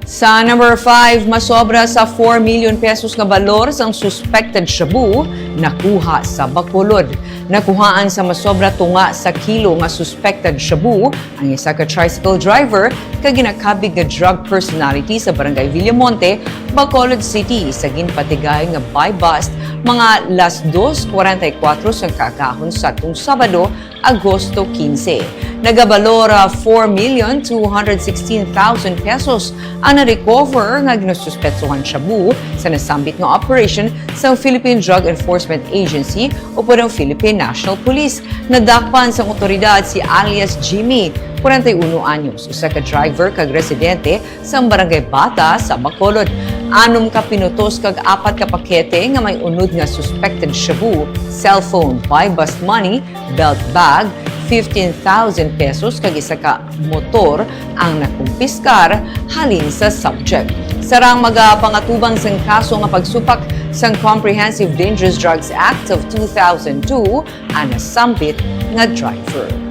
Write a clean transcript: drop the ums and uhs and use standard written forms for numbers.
Sa number 5, masobra sa 4 million pesos nga balor ang suspected shabu nakuha sa Bacolod. Nakuhaan sa masobra tunga sa kilo nga suspected shabu ang isa ka tricycle driver kag ginakabig nga drug personality sa barangay Villamonte, Bacolod City sa ginpatigay nga buy bust mga las 2:44 sa kakahon sa tung Sabado, Agosto 15. Nagabalora 4,216,000 pesos ang na-recover nga ginasuspetuhan shabu sa nasambit nga operation sa Philippine Drug Enforcement Agency o ng Philippine National Police. Nadakpan sa otoridad si alias Jimmy, 41 anyos, usa ka driver kag residente sa barangay Bata sa Bacolod. 6 ka pinutos kag 4 ka pakete nga may unod nga suspected shabu, cellphone, buy bust money, belt bag, 15,000 pesos kag isa ka motor ang nakumpiskar halin sa subject. Sarang magapangatubang sang kaso nga pagsupak sang Comprehensive Dangerous Drugs Act of 2002 ang nasambit nga driver.